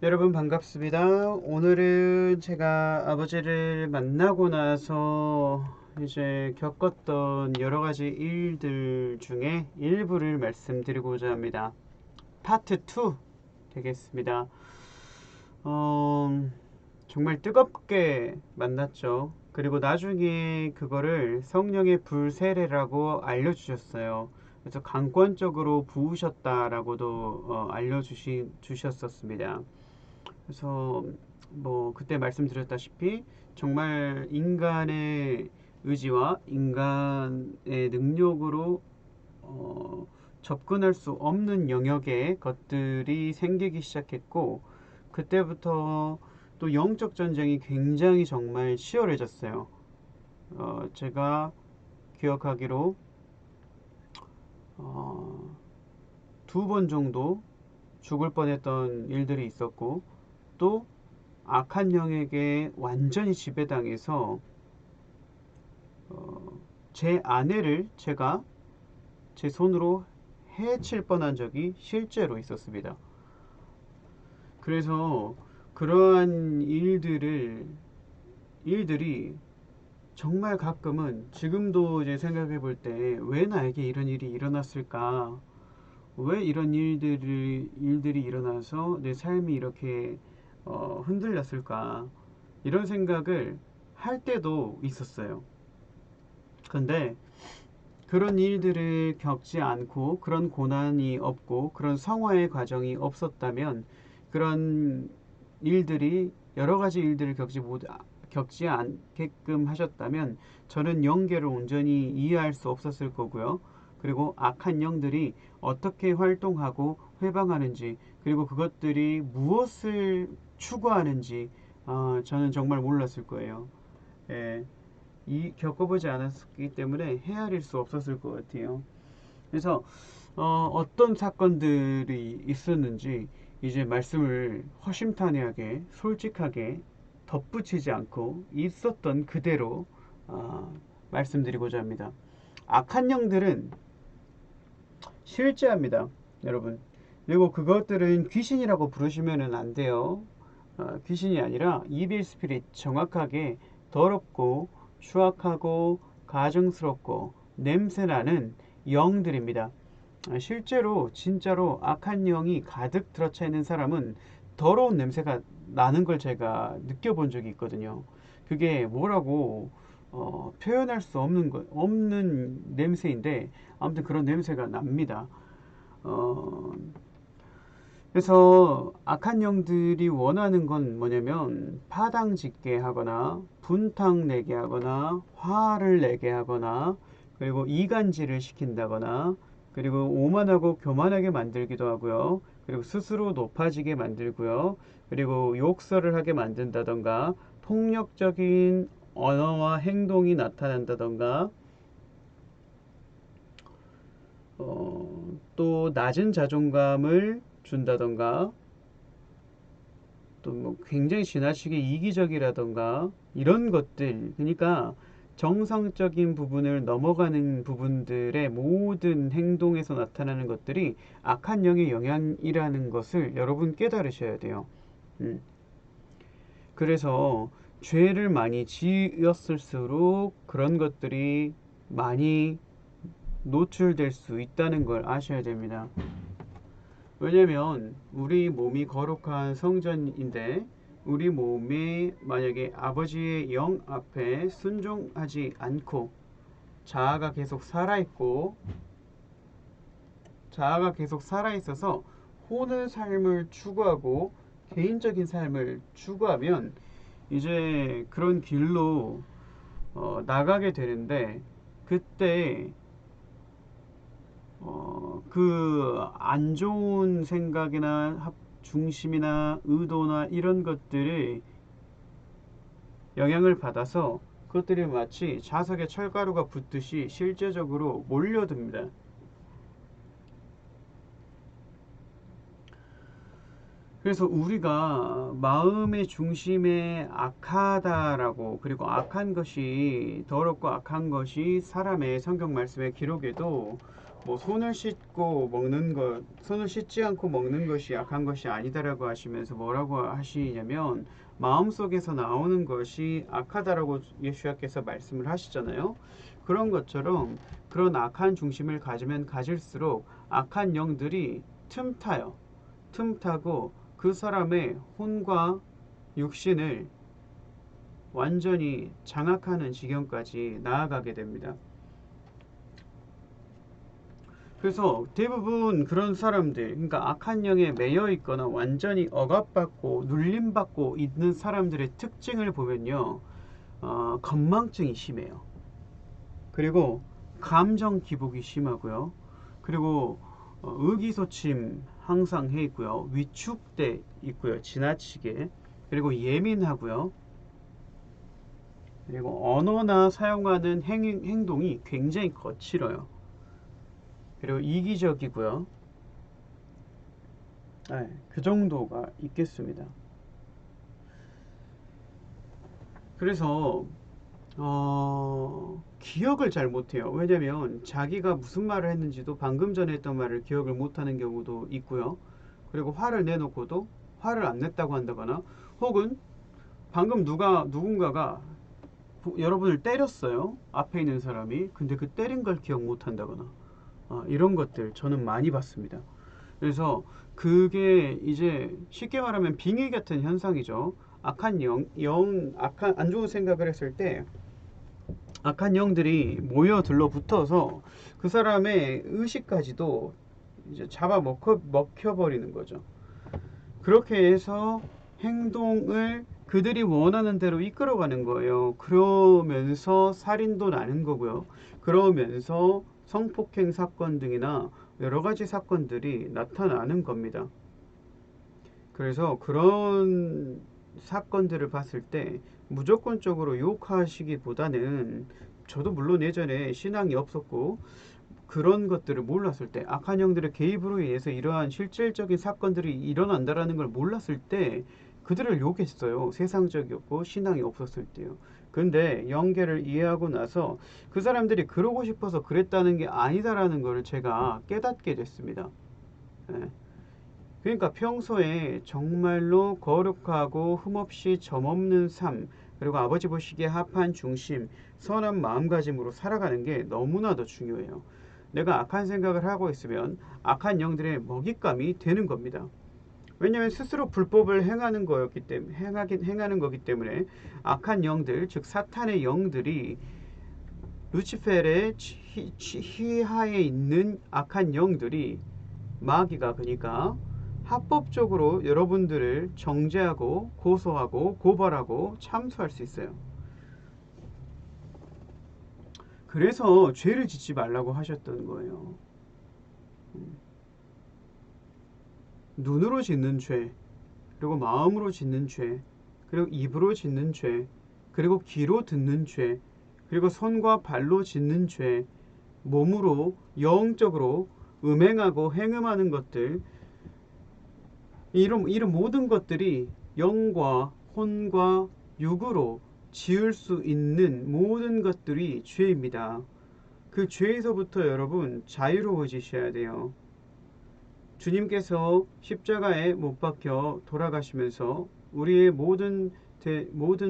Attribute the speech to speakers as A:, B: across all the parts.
A: 여러분 반갑습니다. 오늘은 제가 아버지를 만나고 나서 이제 겪었던 여러 가지 일들 중에 일부를 말씀드리고자 합니다. 파트 2 되겠습니다. 어, 정말 뜨겁게 만났죠. 그리고 나중에 그거를 성령의 불세례라고 알려주셨어요. 그래서 강권적으로 부으셨다라고도 주셨었습니다. 그래서 뭐 그때 말씀드렸다시피 정말 인간의 의지와 인간의 능력으로 접근할 수 없는 영역의 것들이 생기기 시작했고, 그때부터 또 영적 전쟁이 굉장히 정말 치열해졌어요. 제가 기억하기로 어, 2번 정도 죽을 뻔했던 일들이 있었고, 또 악한 영에게 완전히 지배당해서 제 아내를 제가 제 손으로 해칠 뻔한 적이 실제로 있었습니다. 그래서 그러한 일들이 정말 가끔은 지금도 이제 생각해 볼 때 왜 나에게 이런 일이 일어났을까? 왜 이런 일들이 일어나서 내 삶이 이렇게 흔들렸을까? 이런 생각을 할 때도 있었어요. 근데 그런 일들을 겪지 않고 그런 고난이 없고 그런 성화의 과정이 없었다면, 그런 일들이 여러 가지 일들을 겪지 않게끔 하셨다면 저는 영계를 온전히 이해할 수 없었을 거고요. 그리고 악한 영들이 어떻게 활동하고 회방하는지, 그리고 그것들이 무엇을 추구하는지 저는 정말 몰랐을 거예요. 예. 겪어보지 않았기 때문에 헤아릴 수 없었을 것 같아요. 그래서 어떤 사건들이 있었는지 이제 말씀을 허심탄회하게 솔직하게 덧붙이지 않고 있었던 그대로 말씀드리고자 합니다. 악한 영들은 실제합니다, 여러분. 그리고 그것들은 귀신이라고 부르시면 안 돼요. 귀신이 아니라 이빌 스피릿, 정확하게 더럽고 추악하고 가증스럽고 냄새나는 영들입니다. 실제로 진짜로 악한 영이 가득 들어차 있는 사람은 더러운 냄새가 나는 걸 제가 느껴본 적이 있거든요. 그게 뭐라고 표현할 수 없는 냄새인데, 아무튼 그런 냄새가 납니다. 어, 그래서 악한 영들이 원하는 건 뭐냐면 파당 짓게 하거나 분탕 내게 하거나 화를 내게 하거나, 그리고 이간질을 시킨다거나, 그리고 오만하고 교만하게 만들기도 하고요. 그리고 스스로 높아지게 만들고요. 그리고 욕설을 하게 만든다던가, 폭력적인 언어와 행동이 나타난다던가, 또 낮은 자존감을 준다던가, 또 뭐 굉장히 지나치게 이기적이라던가 이런 것들, 그러니까 정상적인 부분을 넘어가는 부분들의 모든 행동에서 나타나는 것들이 악한 영의 영향이라는 것을 여러분 깨달으셔야 돼요. 음. 그래서 죄를 많이 지었을수록 그런 것들이 많이 노출될 수 있다는 걸 아셔야 됩니다. 왜냐면 우리 몸이 거룩한 성전인데, 우리 몸이 만약에 아버지의 영 앞에 순종하지 않고 자아가 계속 살아있고, 자아가 계속 살아있어서 혼의 삶을 추구하고 개인적인 삶을 추구하면 이제 그런 길로 나가게 되는데, 그때 그 안 좋은 생각이나 중심이나 의도나 이런 것들이 영향을 받아서 그것들이 마치 자석에 철가루가 붙듯이 실제적으로 몰려듭니다. 그래서 우리가 마음의 중심에 악하다라고, 그리고 악한 것이, 더럽고 악한 것이 사람의 성경 말씀의 기록에도 뭐 손을 씻고 먹는 것, 손을 씻지 않고 먹는 것이 악한 것이 아니다라고 하시면서 뭐라고 하시냐면 마음속에서 나오는 것이 악하다라고 예수님께서 말씀을 하시잖아요. 그런 것처럼 그런 악한 중심을 가지면 가질수록 악한 영들이 틈타요. 틈타고 그 사람의 혼과 육신을 완전히 장악하는 지경까지 나아가게 됩니다. 그래서 대부분 그런 사람들, 그러니까 악한 영에 매여 있거나 완전히 억압받고 눌림받고 있는 사람들의 특징을 보면요, 건망증이 심해요. 그리고 감정 기복이 심하고요. 그리고 의기소침 항상 해 있고요. 위축돼 있고요. 지나치게. 그리고 예민하고요. 그리고 언어나 사용하는 행동이 굉장히 거칠어요. 그리고 이기적이고요. 네, 그 정도가 있겠습니다. 그래서 기억을 잘 못해요. 왜냐면 자기가 무슨 말을 했는지도 방금 전에 했던 말을 기억을 못하는 경우도 있고요. 그리고 화를 내놓고도 화를 안 냈다고 한다거나, 혹은 방금 누군가가 여러분을 때렸어요. 앞에 있는 사람이. 근데 그 때린 걸 기억 못 한다거나, 이런 것들 저는 많이 봤습니다. 그래서 그게 이제 쉽게 말하면 빙의 같은 현상이죠. 악한 악한 안 좋은 생각을 했을 때 악한 영들이 모여 들러붙어서 그 사람의 의식까지도 이제 먹혀버리는 거죠. 그렇게 해서 행동을 그들이 원하는 대로 이끌어가는 거예요. 그러면서 살인도 나는 거고요. 그러면서 성폭행 사건 등이나 여러 가지 사건들이 나타나는 겁니다. 그래서 그런 사건들을 봤을 때 무조건적으로 욕하시기보다는, 저도 물론 예전에 신앙이 없었고 그런 것들을 몰랐을 때, 악한 영들의 개입으로 인해서 이러한 실질적인 사건들이 일어난다라는 걸 몰랐을 때 그들을 욕했어요. 세상적이었고 신앙이 없었을 때요. 근데 영계를 이해하고 나서 그 사람들이 그러고 싶어서 그랬다는 게 아니다라는 걸 제가 깨닫게 됐습니다. 예. 그러니까 평소에 정말로 거룩하고 흠없이 점없는 삶, 그리고 아버지 보시기에 합한 중심, 선한 마음가짐으로 살아가는 게 너무나도 중요해요. 내가 악한 생각을 하고 있으면 악한 영들의 먹잇감이 되는 겁니다. 왜냐하면 스스로 불법을 행하는 거기 때문에 악한 영들, 즉 사탄의 영들이 루치펠의 휘하에 있는 악한 영들이, 마귀가, 그러니까 합법적으로 여러분들을 정죄하고 고소하고 고발하고 참수할 수 있어요. 그래서 죄를 짓지 말라고 하셨던 거예요. 눈으로 짓는 죄, 그리고 마음으로 짓는 죄, 그리고 입으로 짓는 죄, 그리고 귀로 듣는 죄, 그리고 손과 발로 짓는 죄, 몸으로 영적으로 음행하고 행음하는 것들, 이런 모든 것들이 영과 혼과 육으로 지을 수 있는 모든 것들이 죄입니다. 그 죄에서부터 여러분 자유로워지셔야 돼요. 주님께서 십자가에 못 박혀 돌아가시면서 우리의 모든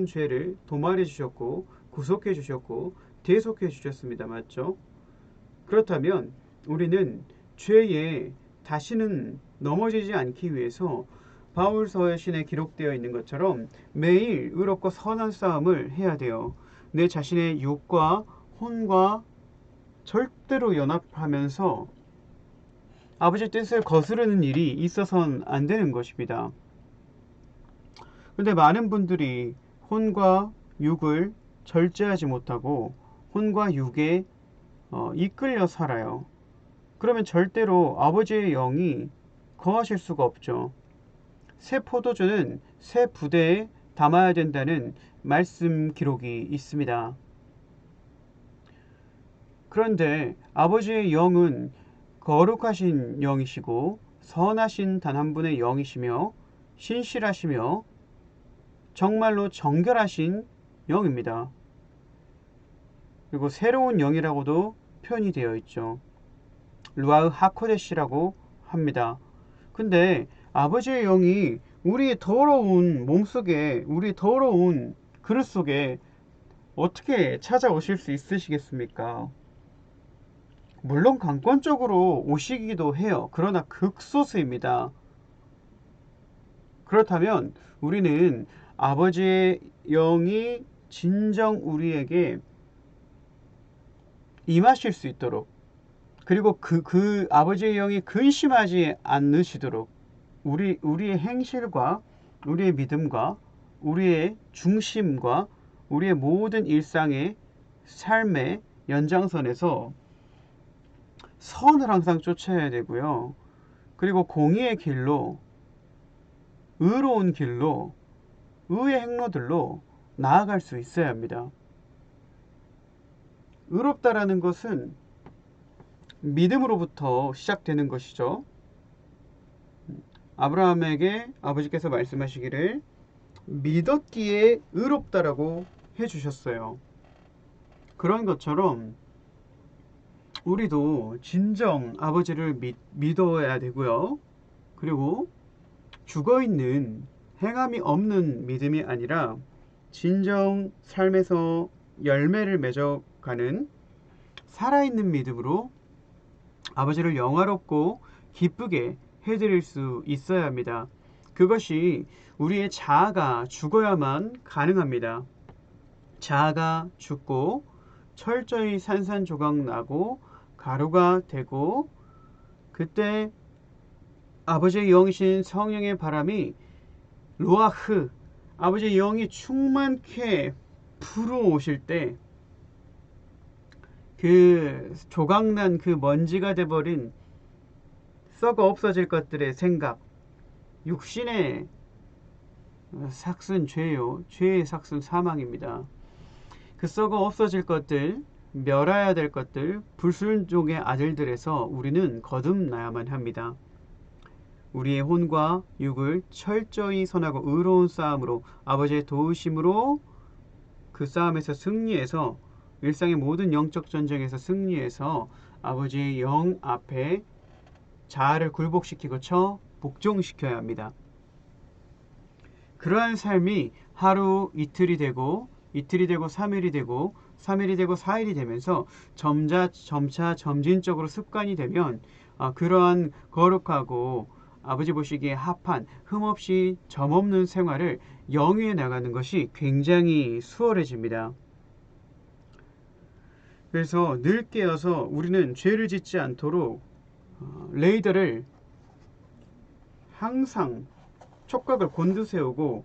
A: 죄를 도말해 주셨고 구속해 주셨고 대속해 주셨습니다. 맞죠? 그렇다면 우리는 죄에 다시는 넘어지지 않기 위해서 바울서의 신에 기록되어 있는 것처럼 매일 의롭고 선한 싸움을 해야 돼요. 내 자신의 육과 혼과 절대로 연합하면서 아버지 뜻을 거스르는 일이 있어서는 안 되는 것입니다. 근데 많은 분들이 혼과 육을 절제하지 못하고 혼과 육에 이끌려 살아요. 그러면 절대로 아버지의 영이 거하실 수가 없죠. 새 포도주는 새 부대에 담아야 된다는 말씀 기록이 있습니다. 그런데 아버지의 영은 거룩하신 영이시고 선하신 단 한 분의 영이시며 신실하시며 정말로 정결하신 영입니다. 그리고 새로운 영이라고도 표현이 되어 있죠. 루아흐 하코데시라고 합니다. 근데 아버지의 영이 우리의 더러운 몸속에, 우리의 더러운 그릇 속에 어떻게 찾아오실 수 있으시겠습니까? 물론 강권적으로 오시기도 해요. 그러나 극소수입니다. 그렇다면 우리는 아버지의 영이 진정 우리에게 임하실 수 있도록, 그리고 그 아버지의 영이 근심하지 않으시도록 우리의 행실과 우리의 믿음과 우리의 중심과 우리의 모든 일상의 삶의 연장선에서 선을 항상 쫓아야 되고요. 그리고 공의의 길로, 의로운 길로, 의의 행로들로 나아갈 수 있어야 합니다. 의롭다라는 것은 믿음으로부터 시작되는 것이죠. 아브라함에게 아버지께서 말씀하시기를 믿었기에 의롭다라고 해주셨어요. 그런 것처럼 우리도 진정 아버지를 믿어야 되고요. 그리고 죽어있는 행함이 없는 믿음이 아니라 진정 삶에서 열매를 맺어가는 살아있는 믿음으로 아버지를 영화롭고 기쁘게 해드릴 수 있어야 합니다. 그것이 우리의 자아가 죽어야만 가능합니다. 자아가 죽고 철저히 산산조각 나고 가루가 되고, 그때 아버지의 영이신 성령의 바람이 루아흐, 아버지의 영이 충만케 불어오실 때 그 조각난 그 먼지가 돼버린 썩어 없어질 것들의 생각, 육신의 삭슨 죄요. 죄의 삭슨 사망입니다. 그 썩어 없어질 것들, 멸해야 될 것들, 불순종의 아들들에서 우리는 거듭나야만 합니다. 우리의 혼과 육을 철저히 선하고 의로운 싸움으로 아버지의 도우심으로 그 싸움에서 승리해서, 일상의 모든 영적 전쟁에서 승리해서 아버지의 영 앞에 자아를 굴복시키고 복종시켜야 합니다. 그러한 삶이 하루 이틀이 되고 3일이 되고 3일이 되고 4일이 되면서 점차 점진적으로 습관이 되면 그러한 거룩하고 아버지 보시기에 합한 흠없이 점없는 생활을 영위해 나가는 것이 굉장히 수월해집니다. 그래서 늘 깨어서 우리는 죄를 짓지 않도록 레이더를 항상 촉각을 곤두세우고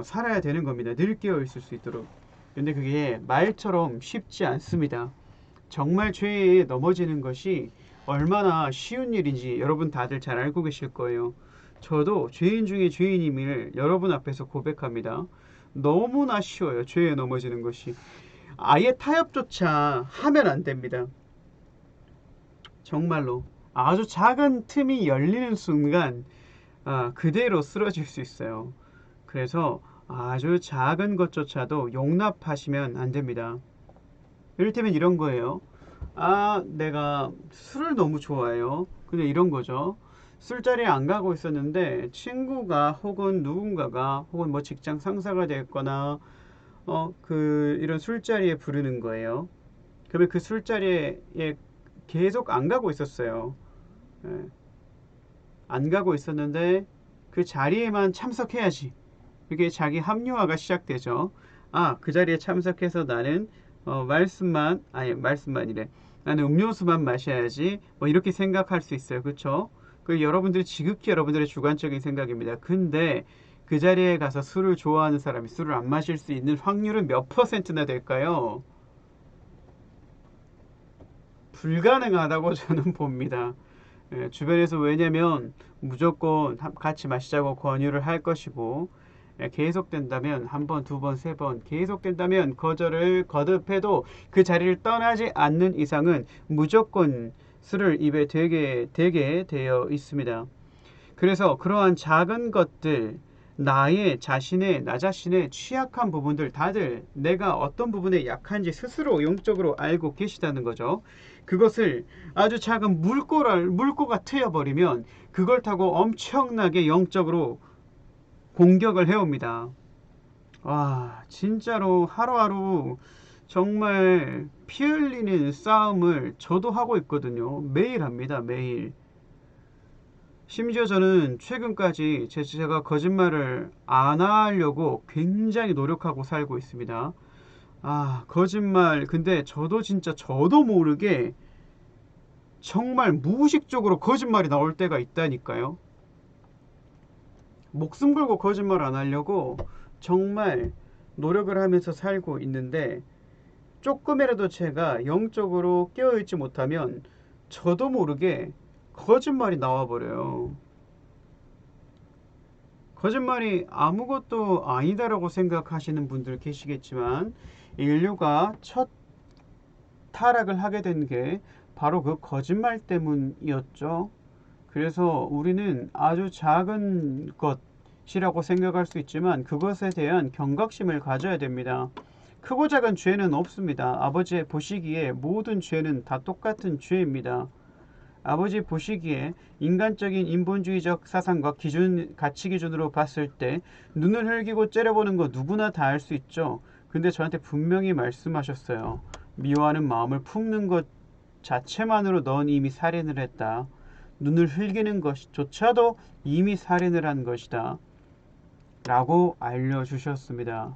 A: 살아야 되는 겁니다. 늘 깨어 있을 수 있도록. 근데 그게 말처럼 쉽지 않습니다. 정말 죄에 넘어지는 것이 얼마나 쉬운 일인지 여러분 다들 잘 알고 계실 거예요. 저도 죄인 중에 죄인임을 여러분 앞에서 고백합니다. 너무나 쉬워요. 죄에 넘어지는 것이. 아예 타협조차 하면 안 됩니다. 정말로 아주 작은 틈이 열리는 순간 그대로 쓰러질 수 있어요. 그래서 아주 작은 것조차도 용납하시면 안 됩니다. 이를테면 이런 거예요. 내가 술을 너무 좋아해요. 근데 이런 거죠. 술자리에 안 가고 있었는데 친구가 혹은 누군가가 혹은 뭐 직장 상사가 됐거나 이런 술자리에 부르는 거예요. 그러면 그 술자리에 계속 안 가고 있었어요. 안 가고 있었는데 그 자리에만 참석해야지. 이게 자기 합리화가 시작되죠. 그 자리에 참석해서 나는 말씀만이래. 나는 음료수만 마셔야지. 뭐 이렇게 생각할 수 있어요. 그렇죠? 그 여러분들이 지극히 여러분들의 주관적인 생각입니다. 근데 그 자리에 가서 술을 좋아하는 사람이 술을 안 마실 수 있는 확률은 몇 %나 될까요? 불가능하다고 저는 봅니다. 주변에서 왜냐면 무조건 같이 마시자고 권유를 할 것이고, 계속된다면 한 번, 두 번, 세 번 계속된다면 거절을 거듭해도 그 자리를 떠나지 않는 이상은 무조건 술을 입에 대게 되어 있습니다. 그래서 그러한 작은 것들, 나 자신의 취약한 부분들, 다들 내가 어떤 부분에 약한지 스스로 영적으로 알고 계시다는 거죠. 그것을 아주 작은 물고가 트여버리면 그걸 타고 엄청나게 영적으로 공격을 해옵니다. 와, 진짜로 하루하루 정말 피 흘리는 싸움을 저도 하고 있거든요. 매일 합니다, 매일. 심지어 저는 최근까지 제가 거짓말을 안 하려고 굉장히 노력하고 살고 있습니다. 아, 거짓말. 근데 저도 모르게 정말 무의식적으로 거짓말이 나올 때가 있다니까요. 목숨 걸고 거짓말 안 하려고 정말 노력을 하면서 살고 있는데 조금이라도 제가 영적으로 깨어있지 못하면 저도 모르게 거짓말이 나와버려요. 거짓말이 아무것도 아니다라고 생각하시는 분들 계시겠지만 인류가 첫 타락을 하게 된 게 바로 그 거짓말 때문이었죠. 그래서 우리는 아주 작은 것이라고 생각할 수 있지만 그것에 대한 경각심을 가져야 됩니다. 크고 작은 죄는 없습니다. 아버지 보시기에 모든 죄는 다 똑같은 죄입니다. 아버지 보시기에 인간적인 인본주의적 사상과 가치 기준으로 봤을 때 눈을 흘기고 째려보는 거 누구나 다 알 수 있죠. 근데 저한테 분명히 말씀하셨어요. 미워하는 마음을 품는 것 자체만으로 넌 이미 살인을 했다. 눈을 흘기는 것조차도 이미 살인을 한 것이다. 라고 알려주셨습니다.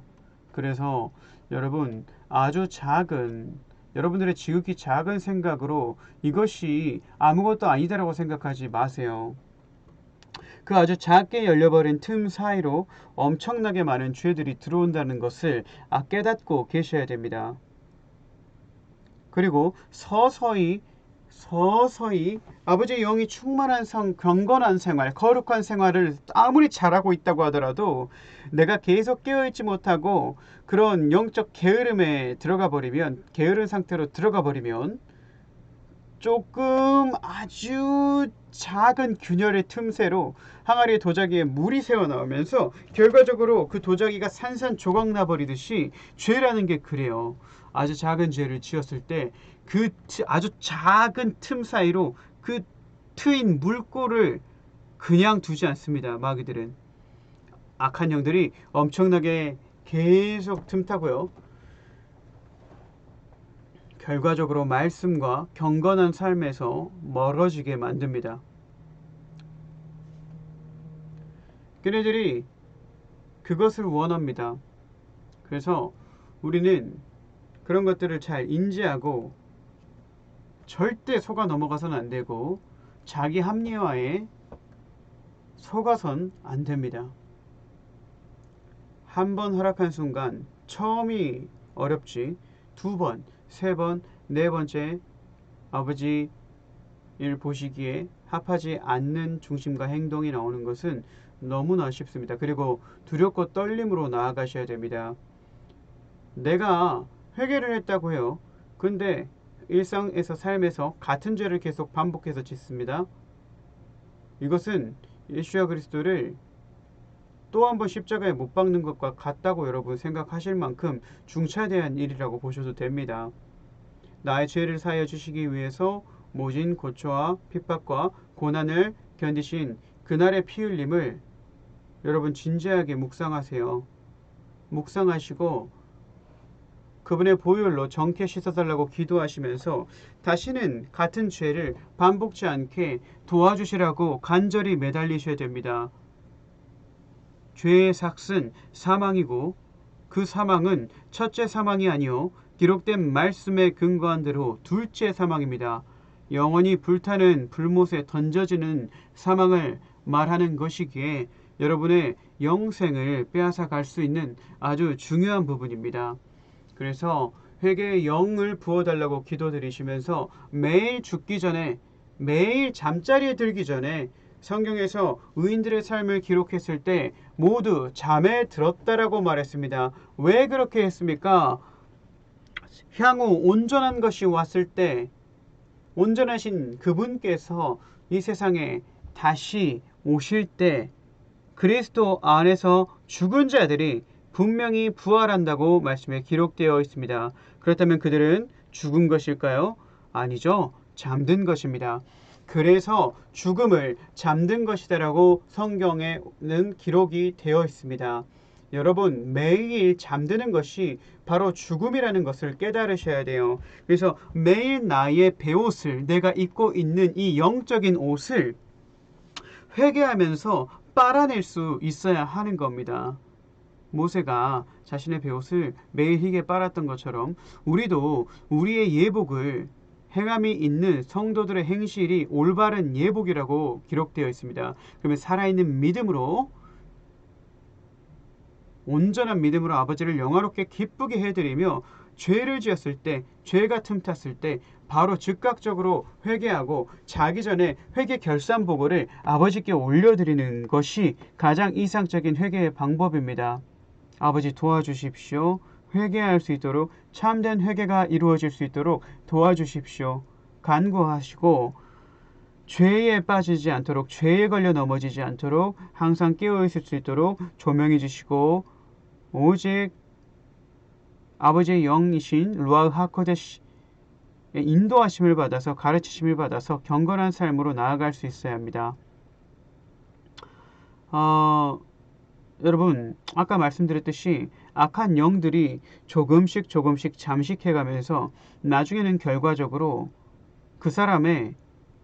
A: 그래서 여러분 아주 작은 여러분들의 지극히 작은 생각으로 이것이 아무것도 아니다라고 생각하지 마세요. 그 아주 작게 열려버린 틈 사이로 엄청나게 많은 죄들이 들어온다는 것을 깨닫고 계셔야 됩니다. 그리고 서서히 아버지의 영이 충만한 경건한 생활, 거룩한 생활을 아무리 잘하고 있다고 하더라도 내가 계속 깨어있지 못하고 그런 영적 게으름에 게으른 상태로 들어가 버리면 조금 아주 작은 균열의 틈새로 항아리의 도자기에 물이 새어나오면서 결과적으로 그 도자기가 산산조각 나버리듯이 죄라는 게 그래요. 아주 작은 죄를 지었을 때 그 아주 작은 틈 사이로 그 트인 물꼬를 그냥 두지 않습니다. 마귀들은 악한 영들이 엄청나게 계속 틈타고요. 결과적으로 말씀과 경건한 삶에서 멀어지게 만듭니다. 그네들이 그것을 원합니다. 그래서 우리는 그런 것들을 잘 인지하고 절대 속아 넘어가서는 안 되고 자기 합리화에 속아선 안 됩니다. 한 번 허락한 순간 처음이 어렵지 두 번, 세 번, 네 번째 아버지 일 보시기에 합하지 않는 중심과 행동이 나오는 것은 너무나 쉽습니다. 그리고 두렵고 떨림으로 나아가셔야 됩니다. 내가 회개를 했다고 해요. 근데 일상에서 삶에서 같은 죄를 계속 반복해서 짓습니다. 이것은 예수와 그리스도를 또 한 번 십자가에 못 박는 것과 같다고 여러분 생각하실 만큼 중차대한 일이라고 보셔도 됩니다. 나의 죄를 사하여 주시기 위해서 모진 고초와 핍박과 고난을 견디신 그날의 피 흘림을 여러분 진지하게 묵상하세요. 묵상하시고 그분의 보혈로 정케 씻어달라고 기도하시면서 다시는 같은 죄를 반복지 않게 도와주시라고 간절히 매달리셔야 됩니다. 죄의 삭은 사망이고 그 사망은 첫째 사망이 아니요 기록된 말씀에 근거한 대로 둘째 사망입니다. 영원히 불타는 불못에 던져지는 사망을 말하는 것이기에 여러분의 영생을 빼앗아 갈 수 있는 아주 중요한 부분입니다. 그래서 회개의 영을 부어달라고 기도드리시면서 매일 죽기 전에 매일 잠자리에 들기 전에 성경에서 의인들의 삶을 기록했을 때 모두 잠에 들었다라고 말했습니다. 왜 그렇게 했습니까? 향후 온전한 것이 왔을 때 온전하신 그분께서 이 세상에 다시 오실 때 그리스도 안에서 죽은 자들이 분명히 부활한다고 말씀에 기록되어 있습니다. 그렇다면 그들은 죽은 것일까요? 아니죠. 잠든 것입니다. 그래서 죽음을 잠든 것이다라고 성경에는 기록이 되어 있습니다. 여러분, 매일 잠드는 것이 바로 죽음이라는 것을 깨달으셔야 돼요. 그래서 매일 나의 베옷을, 내가 입고 있는 이 영적인 옷을 회개하면서 빨아낼 수 있어야 하는 겁니다. 모세가 자신의 베옷을 매일 희게 빨았던 것처럼 우리도 우리의 예복을 행함이 있는 성도들의 행실이 올바른 예복이라고 기록되어 있습니다. 그러면 살아있는 믿음으로, 온전한 믿음으로 아버지를 영화롭게 기쁘게 해드리며 죄를 지었을 때, 죄가 틈탔을 때 바로 즉각적으로 회개하고 자기 전에 회개 결산 보고를 아버지께 올려드리는 것이 가장 이상적인 회개의 방법입니다. 아버지 도와주십시오. 회개할 수 있도록, 참된 회개가 이루어질 수 있도록 도와주십시오. 간구하시고 죄에 빠지지 않도록, 죄에 걸려 넘어지지 않도록 항상 깨어 있을 수 있도록 조명해 주시고, 오직 아버지의 영이신 루아흐 하코데시의 인도하심을 받아서, 가르치심을 받아서 경건한 삶으로 나아갈 수 있어야 합니다. 여러분, 아까 말씀드렸듯이 악한 영들이 조금씩 잠식해가면서 나중에는 결과적으로 그 사람의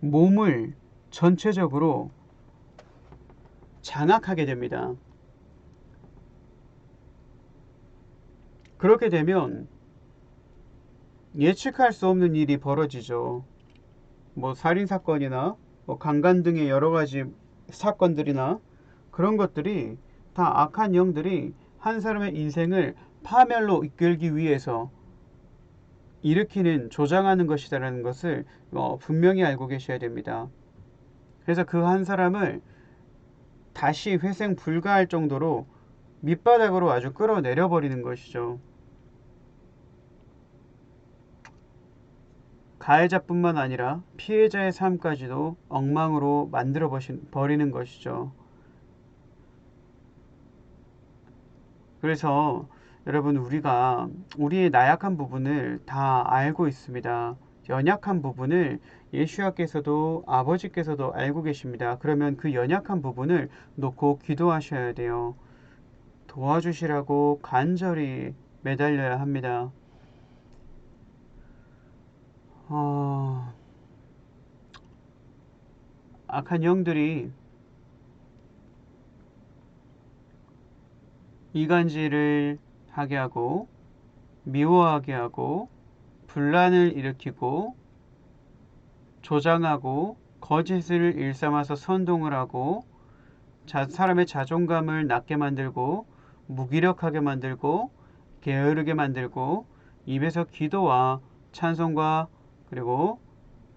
A: 몸을 전체적으로 장악하게 됩니다. 그렇게 되면 예측할 수 없는 일이 벌어지죠. 뭐 살인사건이나 뭐 강간 등의 여러 가지 사건들이나 그런 것들이 다 악한 영들이 한 사람의 인생을 파멸로 이끌기 위해서 일으키는, 조장하는 것이다라는 것을 분명히 알고 계셔야 됩니다. 그래서 그 한 사람을 다시 회생 불가할 정도로 밑바닥으로 아주 끌어내려 버리는 것이죠. 가해자뿐만 아니라 피해자의 삶까지도 엉망으로 만들어 버리는 것이죠. 그래서 여러분, 우리가 우리의 나약한 부분을 다 알고 있습니다. 연약한 부분을 예수야께서도 아버지께서도 알고 계십니다. 그러면 그 연약한 부분을 놓고 기도하셔야 돼요. 도와주시라고 간절히 매달려야 합니다. 악한 영들이 이간질을 하게 하고, 미워하게 하고, 분란을 일으키고, 조장하고, 거짓을 일삼아서 선동을 하고, 사람의 자존감을 낮게 만들고, 무기력하게 만들고, 게으르게 만들고, 입에서 기도와 찬송과 그리고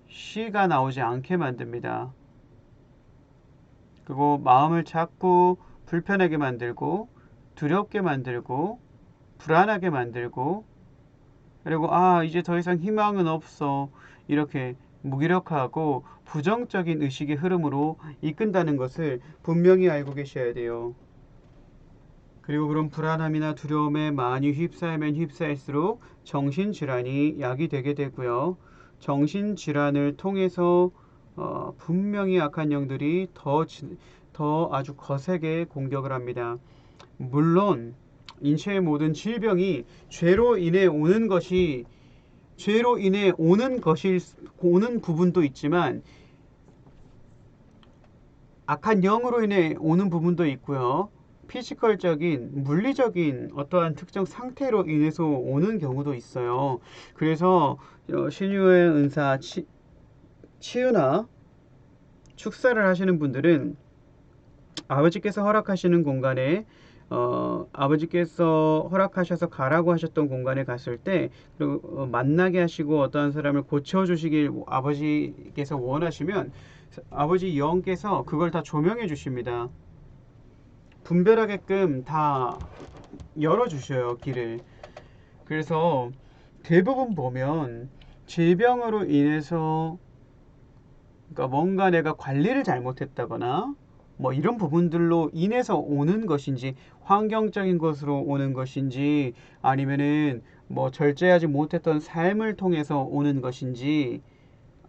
A: 시가 나오지 않게 만듭니다. 그리고 마음을 자꾸 불편하게 만들고, 두렵게 만들고, 불안하게 만들고, 그리고 이제 더 이상 희망은 없어, 이렇게 무기력하고 부정적인 의식의 흐름으로 이끈다는 것을 분명히 알고 계셔야 돼요. 그리고 그런 불안함이나 두려움에 많이 휩싸이면 휩싸일수록 정신질환이 야기되게 되고요. 정신질환을 통해서 분명히 악한 영들이 더 아주 거세게 공격을 합니다. 물론 인체의 모든 질병이 죄로 인해 오는 오는 부분도 있지만, 악한 영으로 인해 오는 부분도 있고요. 피지컬적인, 물리적인 어떠한 특정 상태로 인해서 오는 경우도 있어요. 그래서 신유의 은사 치유나 축사를 하시는 분들은 아버지께서 허락하시는 공간에, 아버지께서 허락하셔서 가라고 하셨던 공간에 갔을 때, 그리고 만나게 하시고 어떠한 사람을 고쳐주시길 아버지께서 원하시면 아버지 영께서 그걸 다 조명해 주십니다. 분별하게끔 다 열어주셔요, 길을. 그래서 대부분 보면 질병으로 인해서, 그러니까 뭔가 내가 관리를 잘못했다거나 뭐 이런 부분들로 인해서 오는 것인지, 환경적인 것으로 오는 것인지, 아니면은 뭐 절제하지 못했던 삶을 통해서 오는 것인지,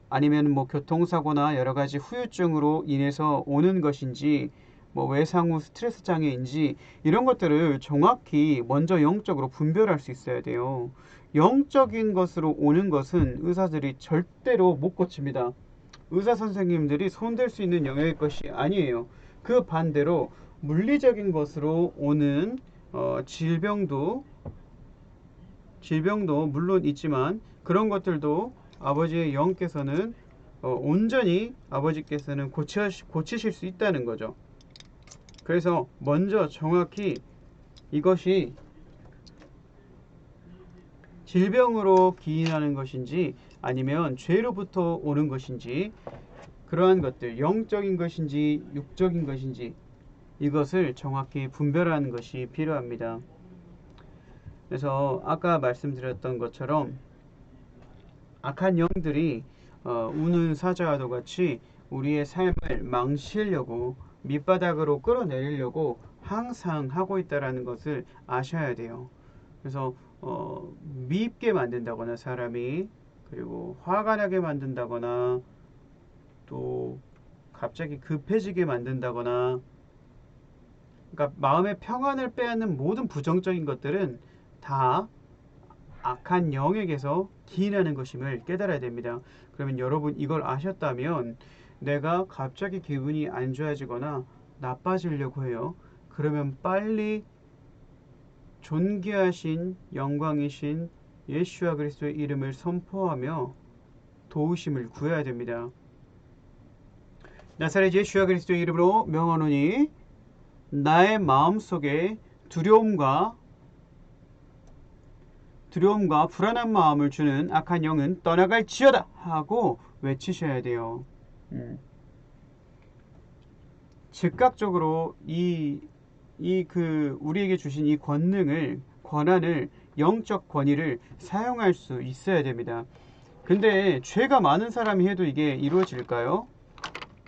A: 아니면 뭐 교통사고나 여러 가지 후유증으로 인해서 오는 것인지, 뭐 외상 후 스트레스 장애인지, 이런 것들을 정확히 먼저 영적으로 분별할 수 있어야 돼요. 영적인 것으로 오는 것은 의사들이 절대로 못 고칩니다. 의사 선생님들이 손댈 수 있는 영역의 것이 아니에요. 그 반대로 물리적인 것으로 오는 질병도 물론 있지만, 그런 것들도 아버지의 영께서는 온전히 아버지께서는 고치실 수 있다는 거죠. 그래서 먼저 정확히 이것이 질병으로 기인하는 것인지 아니면 죄로부터 오는 것인지, 그러한 것들, 영적인 것인지 육적인 것인지, 이것을 정확히 분별하는 것이 필요합니다. 그래서 아까 말씀드렸던 것처럼 악한 영들이 우는 사자와도 같이 우리의 삶을 망치려고, 밑바닥으로 끌어내리려고 항상 하고 있다라는 것을 아셔야 돼요. 그래서 미입게 만든다거나 사람이, 그리고 화가 나게 만든다거나, 또 갑자기 급해지게 만든다거나, 그러니까 마음의 평안을 빼앗는 모든 부정적인 것들은 다 악한 영에게서 기인하는 것임을 깨달아야 됩니다. 그러면 여러분 이걸 아셨다면, 내가 갑자기 기분이 안 좋아지거나 나빠지려고 해요. 그러면 빨리 존귀하신 영광이신 예수와 그리스도의 이름을 선포하며 도우심을 구해야 됩니다. 나사렛 예수와 그리스도의 이름으로 명하노니 나의 마음속에 두려움과 불안한 마음을 주는 악한 영은 떠나갈지어다 하고 외치셔야 돼요. 즉각적으로 우리에게 주신 이 권한을, 영적 권위를 사용할 수 있어야 됩니다. 근데 죄가 많은 사람이 해도 이게 이루어질까요?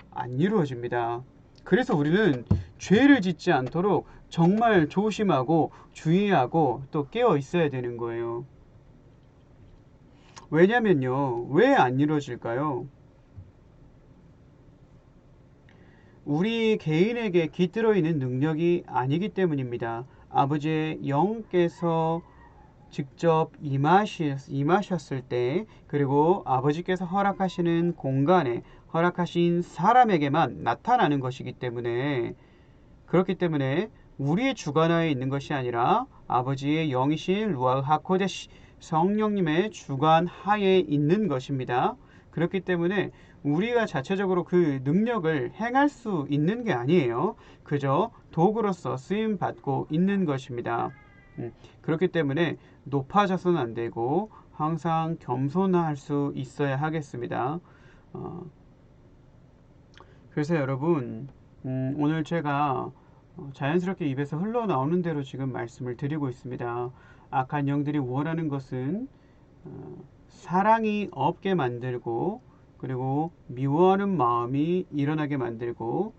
A: 안 이루어집니다. 그래서 우리는 죄를 짓지 않도록 정말 조심하고 주의하고 또 깨어 있어야 되는 거예요. 왜냐면요, 왜 안 이루어질까요? 우리 개인에게 깃들어 있는 능력이 아니기 때문입니다. 아버지의 영께서 직접 임하셨을 때, 그리고 아버지께서 허락하시는 공간에, 허락하신 사람에게만 나타나는 것이기 때문에, 그렇기 때문에 우리의 주관하에 있는 것이 아니라 아버지의 영이신 루아흐 하코데시, 성령님의 주관 하에 있는 것입니다. 그렇기 때문에 우리가 자체적으로 그 능력을 행할 수 있는 게 아니에요. 그저 도구로서 쓰임 받고 있는 것입니다. 그렇기 때문에 높아져서는 안 되고 항상 겸손할 수 있어야 하겠습니다. 그래서 여러분, 오늘 제가 자연스럽게 입에서 흘러나오는 대로 지금 말씀을 드리고 있습니다. 악한 영들이 원하는 것은 사랑이 없게 만들고, 그리고 미워하는 마음이 일어나게 만들고,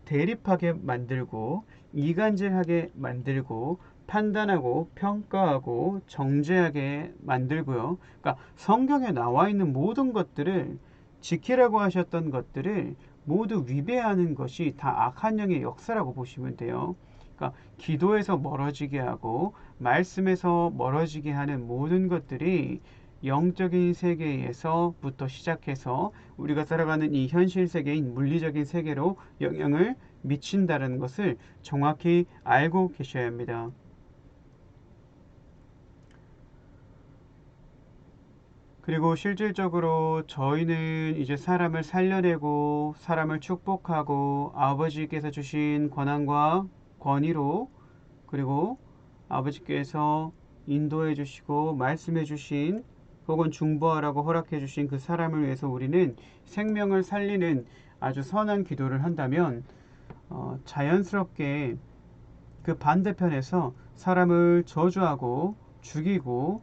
A: 대립하게 만들고, 이간질하게 만들고, 판단하고 평가하고 정죄하게 만들고요. 그러니까 성경에 나와 있는 모든 것들을, 지키라고 하셨던 것들을 모두 위배하는 것이 다 악한 영의 역사라고 보시면 돼요. 그러니까 기도에서 멀어지게 하고 말씀에서 멀어지게 하는 모든 것들이 영적인 세계에서부터 시작해서 우리가 살아가는 이 현실 세계인 물리적인 세계로 영향을 미친다는 것을 정확히 알고 계셔야 합니다. 그리고 실질적으로 저희는 이제 사람을 살려내고 사람을 축복하고 아버지께서 주신 권한과 권위로, 그리고 아버지께서 인도해 주시고 말씀해 주신, 혹은 중보하라고 허락해 주신 그 사람을 위해서 우리는 생명을 살리는 아주 선한 기도를 한다면, 자연스럽게 그 반대편에서 사람을 저주하고 죽이고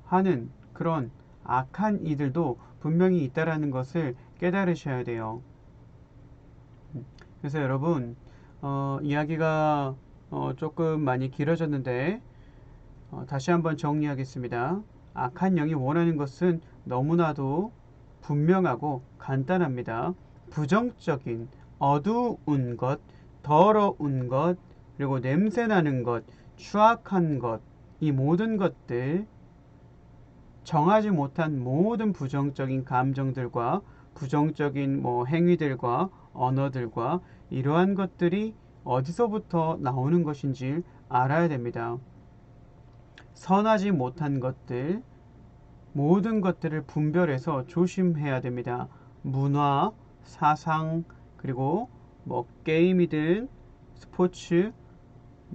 A: 하는 그런 악한 이들도 분명히 있다라는 것을 깨달으셔야 돼요. 그래서 여러분, 이야기가 조금 많이 길어졌는데 다시 한번 정리하겠습니다. 악한 영이 원하는 것은 너무나도 분명하고 간단합니다. 부정적인, 어두운 것, 더러운 것, 그리고 냄새나는 것, 추악한 것, 이 모든 것들, 정하지 못한 모든 부정적인 감정들과 부정적인 행위들과 언어들과 이러한 것들이 어디서부터 나오는 것인지 알아야 됩니다. 선하지 못한 것들, 모든 것들을 분별해서 조심해야 됩니다. 문화, 사상, 그리고 게임이든 스포츠,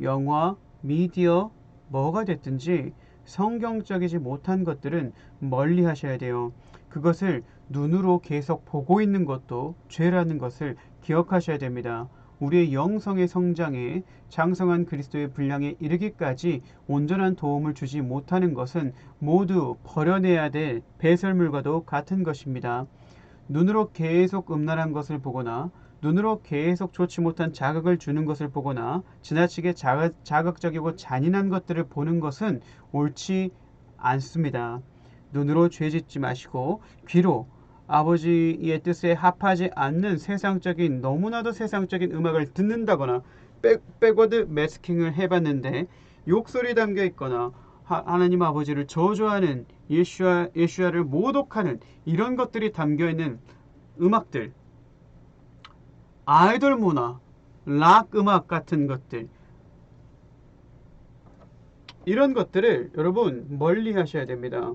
A: 영화, 미디어, 뭐가 됐든지 성경적이지 못한 것들은 멀리 하셔야 돼요. 그것을 눈으로 계속 보고 있는 것도 죄라는 것을 기억하셔야 됩니다. 우리의 영성의 성장에 장성한 그리스도의 분량에 이르기까지 온전한 도움을 주지 못하는 것은 모두 버려내야 될 배설물과도 같은 것입니다. 눈으로 계속 음란한 것을 보거나 눈으로 계속 좋지 못한 자극을 주는 것을 보거나 지나치게 자극적이고 잔인한 것들을 보는 것은 옳지 않습니다. 눈으로 죄짓지 마시고 귀로 아버지의 뜻에 합하지 않는 세상적인 너무나도 세상적인 음악을 듣는다거나 백워드 매스킹을 해봤는데 욕설이 담겨 있거나 하나님 아버지를 저주하는 예수야를 모독하는 이런 것들이 담겨 있는 음악들, 아이돌 문화, 락 음악 같은 것들, 이런 것들을 여러분 멀리 하셔야 됩니다.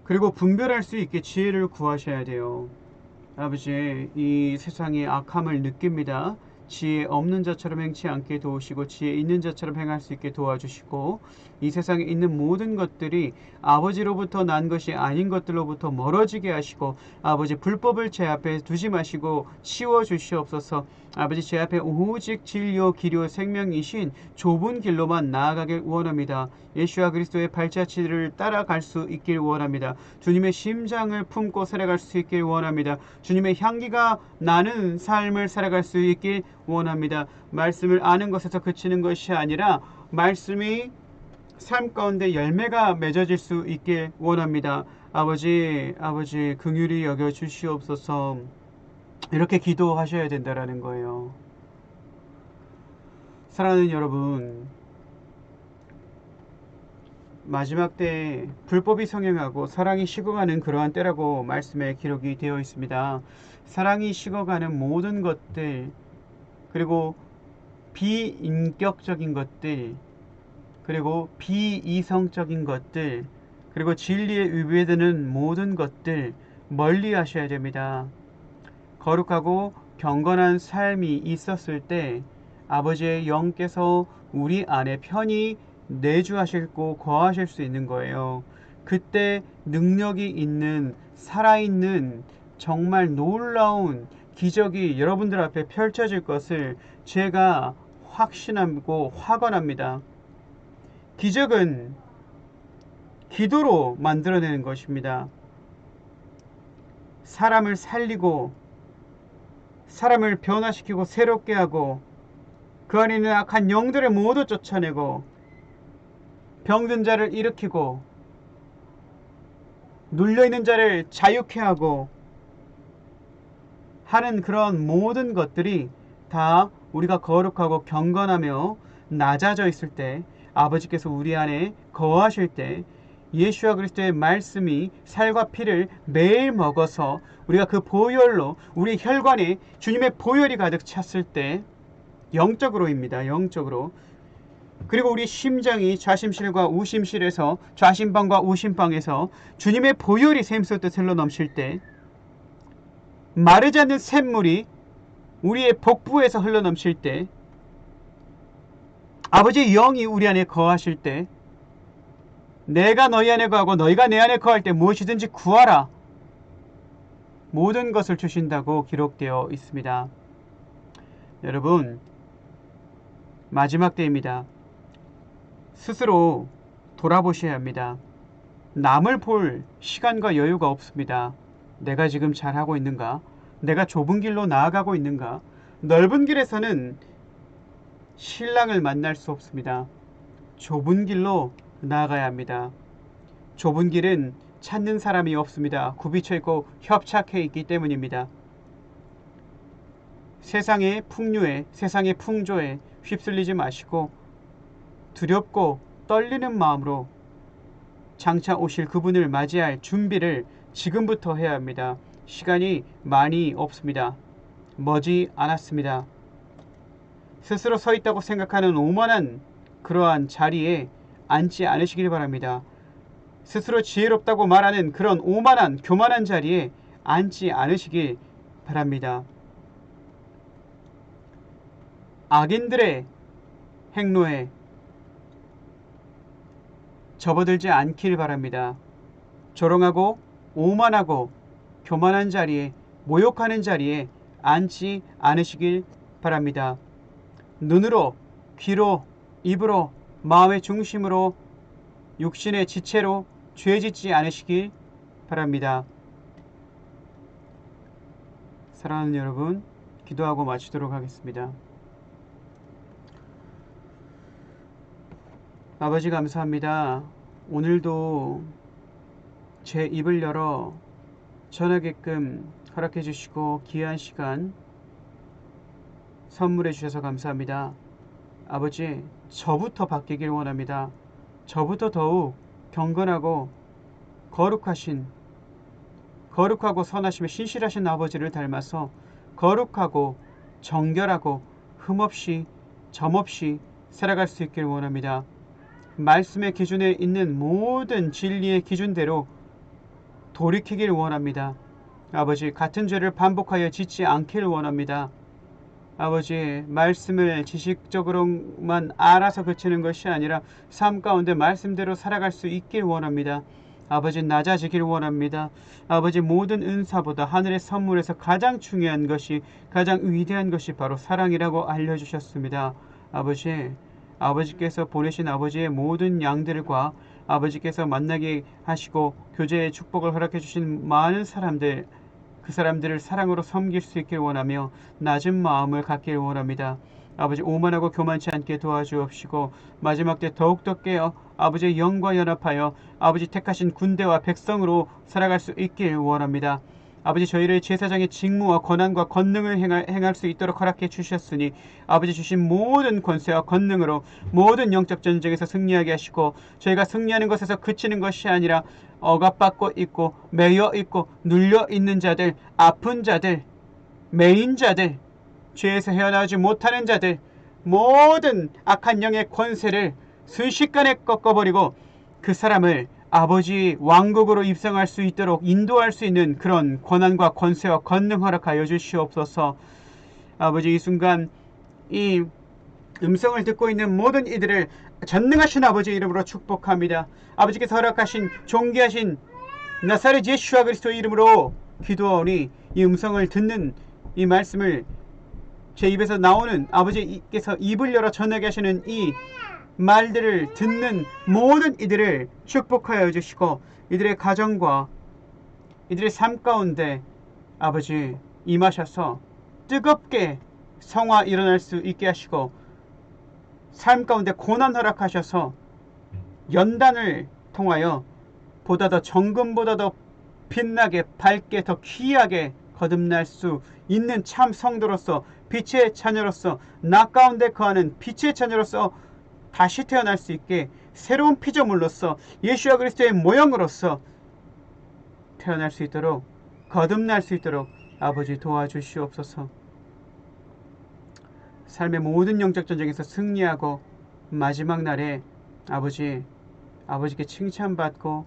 A: 그리고 분별할 수 있게 지혜를 구하셔야 돼요. 아버지, 이 세상의 악함을 느낍니다. 지혜 없는 자처럼 행치 않게 도우시고 지혜 있는 자처럼 행할 수 있게 도와주시고 이 세상에 있는 모든 것들이 아버지로부터 난 것이 아닌 것들로부터 멀어지게 하시고 아버지 불법을 제 앞에 두지 마시고 치워 주시옵소서. 아버지 제 앞에 오직 진리요 길이요 생명이신 좁은 길로만 나아가길 원합니다. 예수와 그리스도의 발자취를 따라갈 수 있길 원합니다. 주님의 심장을 품고 살아갈 수 있길 원합니다. 주님의 향기가 나는 삶을 살아갈 수 있길 원합니다. 말씀을 아는 것에서 그치는 것이 아니라 말씀이 삶 가운데 열매가 맺어질 수 있길 원합니다. 아버지 긍휼히 여겨 주시옵소서. 이렇게 기도하셔야 된다라는 거예요. 사랑하는 여러분, 마지막 때에 불법이 성행하고 사랑이 식어가는 그러한 때라고 말씀에 기록이 되어 있습니다. 사랑이 식어가는 모든 것들, 그리고 비인격적인 것들, 그리고 비이성적인 것들, 그리고 진리에 위배되는 모든 것들 멀리 하셔야 됩니다. 거룩하고 경건한 삶이 있었을 때 아버지의 영께서 우리 안에 편히 내주하시고 거하실 수 있는 거예요. 그때 능력이 있는 살아있는 정말 놀라운 기적이 여러분들 앞에 펼쳐질 것을 제가 확신하고 확언합니다. 기적은 기도로 만들어내는 것입니다. 사람을 살리고 사람을 변화시키고 새롭게 하고 그 안에 있는 악한 영들을 모두 쫓아내고 병든 자를 일으키고 눌려있는 자를 자유케 하고 하는 그런 모든 것들이 다 우리가 거룩하고 경건하며 낮아져 있을 때 아버지께서 우리 안에 거하실 때 예수와 그리스도의 말씀이 살과 피를 매일 먹어서 우리가 그 보혈로 우리 혈관에 주님의 보혈이 가득 찼을 때 영적으로입니다. 영적으로. 그리고 우리 심장이 좌심실과 우심실에서 좌심방과 우심방에서 주님의 보혈이 샘솟듯 흘러넘칠 때 마르지 않는 샘물이 우리의 복부에서 흘러넘칠 때 아버지의 영이 우리 안에 거하실 때 내가 너희 안에 거하고 너희가 내 안에 거할 때 무엇이든지 구하라. 모든 것을 주신다고 기록되어 있습니다. 여러분, 마지막 때입니다. 스스로 돌아보셔야 합니다. 남을 볼 시간과 여유가 없습니다. 내가 지금 잘하고 있는가? 내가 좁은 길로 나아가고 있는가? 넓은 길에서는 신랑을 만날 수 없습니다. 좁은 길로 나아가야 합니다. 좁은 길은 찾는 사람이 없습니다. 굽이쳐 있고 협착해 있기 때문입니다. 세상의 풍류에, 세상의 풍조에 휩쓸리지 마시고 두렵고 떨리는 마음으로 장차 오실 그분을 맞이할 준비를 지금부터 해야 합니다. 시간이 많이 없습니다. 머지 않았습니다. 스스로 서 있다고 생각하는 오만한 그러한 자리에 앉지 않으시길 바랍니다. 스스로 지혜롭다고 말하는 그런 오만한 교만한 자리에 앉지 않으시길 바랍니다. 악인들의 행로에 접어들지 않길 바랍니다. 조롱하고 오만하고 교만한 자리에, 모욕하는 자리에 앉지 않으시길 바랍니다. 눈으로, 귀로, 입으로, 마음의 중심으로, 육신의 지체로 죄짓지 않으시길 바랍니다. 사랑하는 여러분, 기도하고 마치도록 하겠습니다. 아버지 감사합니다. 오늘도 제 입을 열어 전하게끔 허락해 주시고 귀한 시간 선물해 주셔서 감사합니다. 아버지, 저부터 바뀌길 원합니다. 저부터 더욱 경건하고 거룩하고 선하시며 신실하신 아버지를 닮아서 거룩하고 정결하고 흠없이 점없이 살아갈 수 있길 원합니다. 말씀의 기준에 있는 모든 진리의 기준대로 돌이키길 원합니다. 아버지, 같은 죄를 반복하여 짓지 않기를 원합니다. 아버지, 말씀을 지식적으로만 알아서 그치는 것이 아니라 삶 가운데 말씀대로 살아갈 수 있길 원합니다. 아버지, 낮아지길 원합니다. 아버지, 모든 은사보다 하늘의 선물에서 가장 중요한 것이, 가장 위대한 것이 바로 사랑이라고 알려주셨습니다. 아버지께서 보내신 아버지의 모든 양들과 아버지께서 만나게 하시고 교제의 축복을 허락해 주신 많은 사람들, 그 사람들을 사랑으로 섬길 수 있길 원하며 낮은 마음을 갖길 원합니다. 아버지, 오만하고 교만치 않게 도와주옵시고 마지막 때 더욱더 깨어 아버지의 영과 연합하여 아버지 택하신 군대와 백성으로 살아갈 수 있길 원합니다. 아버지, 저희를 제사장의 직무와 권한과 권능을 행할 수 있도록 허락해 주셨으니 아버지 주신 모든 권세와 권능으로 모든 영적 전쟁에서 승리하게 하시고 저희가 승리하는 것에서 그치는 것이 아니라 억압받고 있고 매여 있고 눌려 있는 자들, 아픈 자들, 매인 자들, 죄에서 헤어나오지 못하는 자들, 모든 악한 영의 권세를 순식간에 꺾어버리고 그 사람을 아버지 왕국으로 입성할 수 있도록 인도할 수 있는 그런 권한과 권세와 권능 허락하여 주시옵소서. 아버지, 이 순간 이 음성을 듣고 있는 모든 이들을 전능하신 아버지 이름으로 축복합니다. 아버지께서 허락하신 존귀하신 나사렛 예수와 그리스도의 이름으로 기도하오니 이 음성을 듣는 이 말씀을 제 입에서 나오는 아버지께서 입을 열어 전하게 하시는 이 말들을 듣는 모든 이들을 축복하여 주시고 이들의 가정과 이들의 삶 가운데 아버지 임하셔서 뜨겁게 성화 일어날 수 있게 하시고 삶 가운데 고난 허락하셔서 연단을 통하여 보다 더 정금보다 더 빛나게 밝게 더 귀하게 거듭날 수 있는 참 성도로서 빛의 자녀로서 나 가운데 거하는 빛의 자녀로서 다시 태어날 수 있게 새로운 피조물로서 예수와 그리스도의 모형으로서 태어날 수 있도록 거듭날 수 있도록 아버지 도와주시옵소서. 삶의 모든 영적 전쟁에서 승리하고 마지막 날에 아버지께 칭찬받고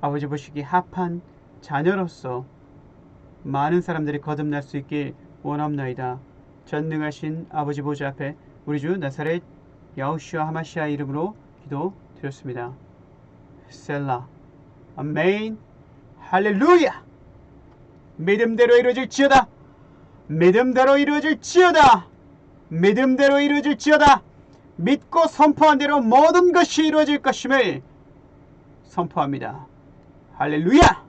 A: 아버지 보시기 합한 자녀로서 많은 사람들이 거듭날 수 있길 원합나이다. 전능하신 아버지 보좌 앞에 우리 주 나사렛 야후슈아 하마시아 이름으로 기도 드렸습니다. 셀라. 아멘. 할렐루야. 믿음대로 이루어질지어다. 믿음대로 이루어질지어다. 믿음대로 이루어질지어다. 믿고 선포한 대로 모든 것이 이루어질 것임을 선포합니다. 할렐루야.